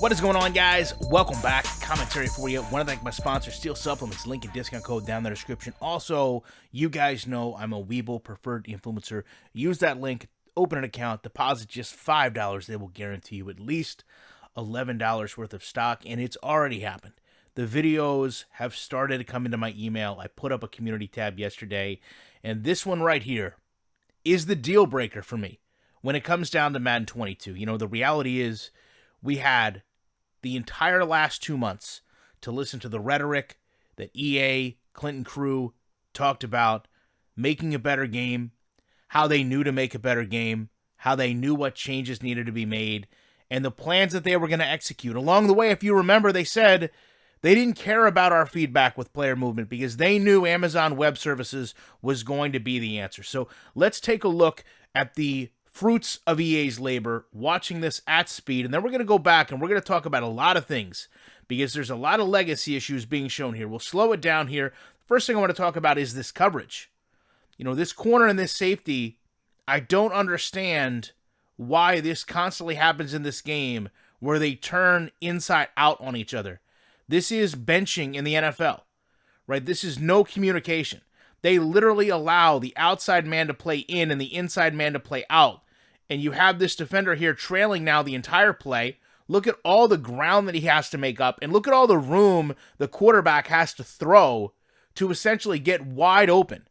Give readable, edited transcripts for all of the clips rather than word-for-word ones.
What is going on, guys? Welcome back. Commentary for you. Want to thank my sponsor, Steel Supplements. Link and discount code down in the description. Also, you guys know I'm a Webull preferred influencer. Use that link, open an account, deposit just $5. They will guarantee you at least $11 worth of stock, and it's already happened. The videos have started to come into my email. I put up a community tab yesterday, and this one right here is the deal breaker for me when it comes down to Madden 22. You know, the reality is we had the entire last 2 months to listen to the rhetoric that EA, Clinton crew talked about making a better game, how they knew to make a better game, how they knew what changes needed to be made, and the plans that they were going to execute. Along the way, if you remember, they said they didn't care about our feedback with player movement because they knew Amazon Web Services was going to be the answer. So let's take a look at the fruits of EA's labor, watching this at speed, and then we're going to go back and we're going to talk about a lot of things because there's a lot of legacy issues being shown here. We'll slow it down here. First thing I want to talk about is this coverage. You know, this corner and this safety, I don't understand why this constantly happens in this game where they turn inside out on each other. This is benching in the NFL, right? This is no communication. They literally allow the outside man to play in and the inside man to play out. And you have this defender here trailing now the entire play. Look at all the ground that he has to make up, and look at all the room the quarterback has to throw to essentially get wide open.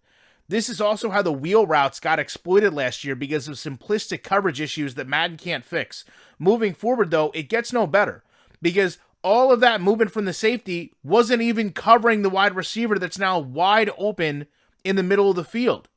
This is also how the wheel routes got exploited last year because of simplistic coverage issues that Madden can't fix. Moving forward, though, it gets no better because all of that movement from the safety wasn't even covering the wide receiver that's now wide open in the middle of the field.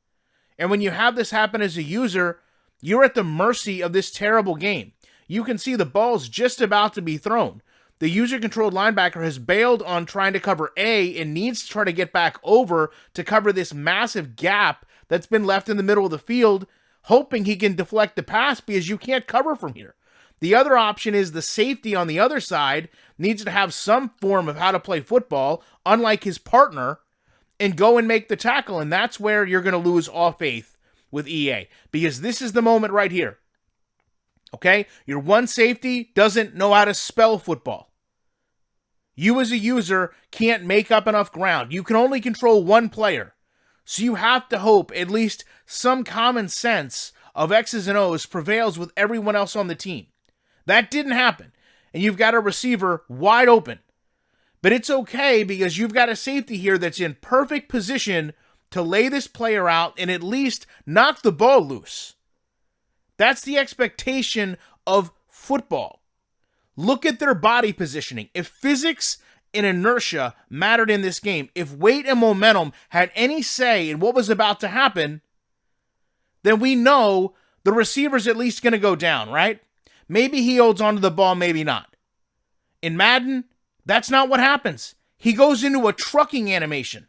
And when you have this happen as a user, you're at the mercy of this terrible game. You can see the ball's just about to be thrown. The user-controlled linebacker has bailed on trying to cover A and needs to try to get back over to cover this massive gap that's been left in the middle of the field, hoping he can deflect the pass because you can't cover from here. The other option is the safety on the other side needs to have some form of how to play football, unlike his partner, and go and make the tackle, and that's where you're going to lose all faith with EA, because this is the moment right here. Okay? Your one safety doesn't know how to spell football. You as a user can't make up enough ground. You can only control one player. So you have to hope at least some common sense of X's and O's prevails with everyone else on the team. That didn't happen. And you've got a receiver wide open. But it's okay because you've got a safety here that's in perfect position to lay this player out and at least knock the ball loose. That's the expectation of football. Look at their body positioning. If physics and inertia mattered in this game, if weight and momentum had any say in what was about to happen, then we know the receiver's at least going to go down, right? Maybe he holds onto the ball, maybe not. In Madden, that's not what happens. He goes into a trucking animation.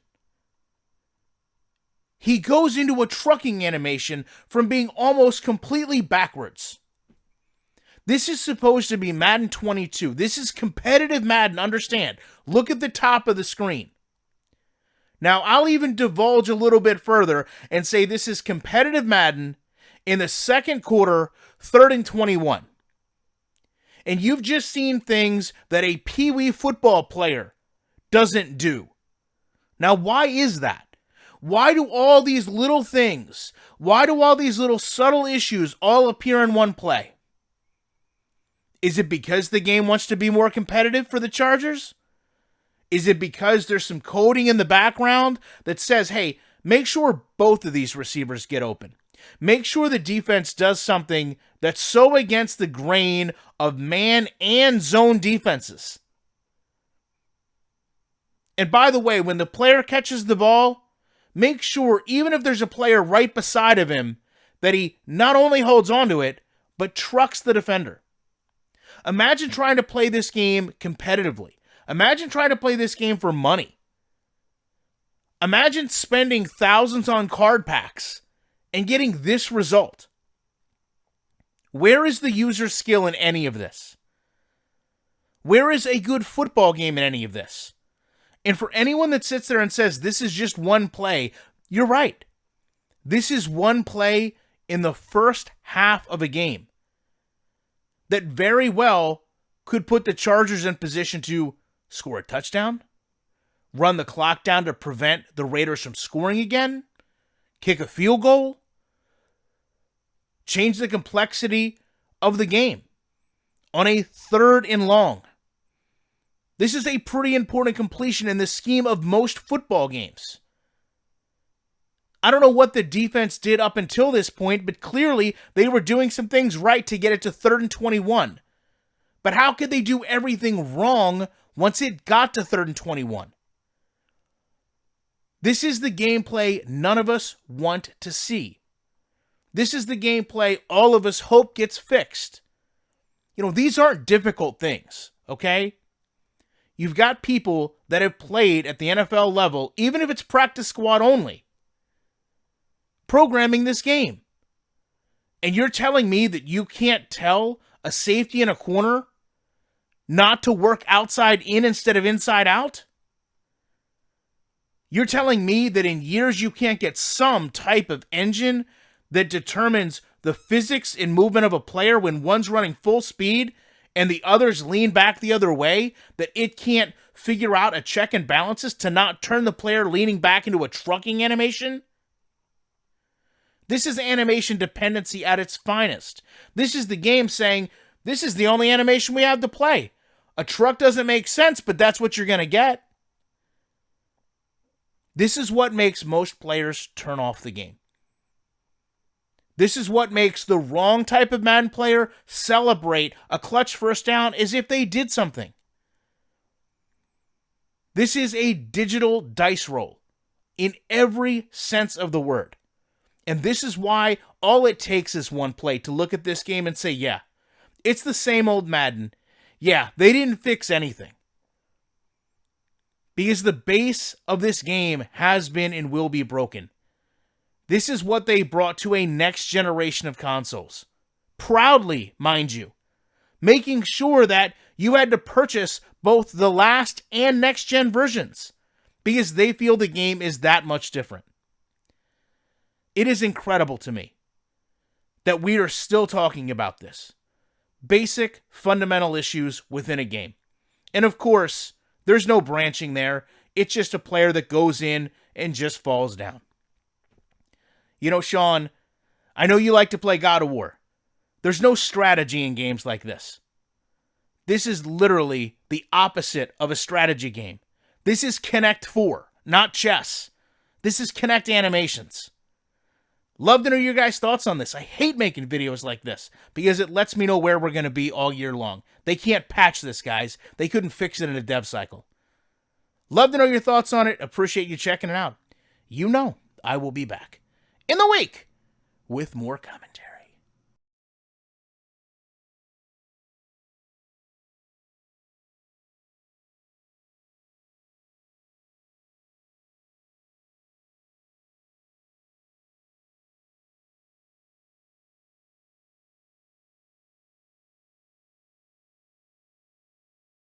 He goes into a trucking animation from being almost completely backwards. This is supposed to be Madden 22. This is competitive Madden, understand. Look at the top of the screen. Now, I'll even divulge a little bit further and say this is competitive Madden in the second quarter, 3rd and 21. And you've just seen things that a peewee football player doesn't do. Now, why is that? Why do all these little things, why do all these little subtle issues all appear in one play? Is it because the game wants to be more competitive for the Chargers? Is it because there's some coding in the background that says, hey, make sure both of these receivers get open? Make sure the defense does something that's so against the grain of man and zone defenses. And by the way, when the player catches the ball, make sure, even if there's a player right beside of him, that he not only holds onto it, but trucks the defender. Imagine trying to play this game competitively. Imagine trying to play this game for money. Imagine spending thousands on card packs and getting this result. Where is the user skill in any of this? Where is a good football game in any of this? And for anyone that sits there and says this is just one play, you're right. This is one play in the first half of a game that very well could put the Chargers in position to score a touchdown, run the clock down to prevent the Raiders from scoring again, kick a field goal, change the complexity of the game on a 3rd and long. This is a pretty important completion in the scheme of most football games. I don't know what the defense did up until this point, but clearly they were doing some things right to get it to 3rd and 21. But how could they do everything wrong once it got to 3rd and 21? This is the gameplay none of us want to see. This is the gameplay all of us hope gets fixed. These aren't difficult things, okay? You've got people that have played at the NFL level, even if it's practice squad only, programming this game. And you're telling me that you can't tell a safety in a corner not to work outside in instead of inside out? You're telling me that in years you can't get some type of engine that determines the physics and movement of a player when one's running full speed and the others lean back the other way, that it can't figure out a check and balances to not turn the player leaning back into a trucking animation? This is animation dependency at its finest. This is the game saying, this is the only animation we have to play. A truck doesn't make sense, but that's what you're going to get. This is what makes most players turn off the game. This is what makes the wrong type of Madden player celebrate a clutch first down as if they did something. This is a digital dice roll in every sense of the word. And this is why all it takes is one play to look at this game and say, yeah, it's the same old Madden. Yeah, they didn't fix anything. Because the base of this game has been and will be broken. This is what they brought to a next generation of consoles. Proudly, mind you. Making sure that you had to purchase both the last and next gen versions. Because they feel the game is that much different. It is incredible to me that we are still talking about this. Basic, fundamental issues within a game. And of course, there's no branching there. It's just a player that goes in and just falls down. Sean, I know you like to play God of War. There's no strategy in games like this. This is literally the opposite of a strategy game. This is Connect 4, not chess. This is Connect animations. Love to know your guys' thoughts on this. I hate making videos like this because it lets me know where we're going to be all year long. They can't patch this, guys. They couldn't fix it in a dev cycle. Love to know your thoughts on it. Appreciate you checking it out. I will be back in the week with more commentary.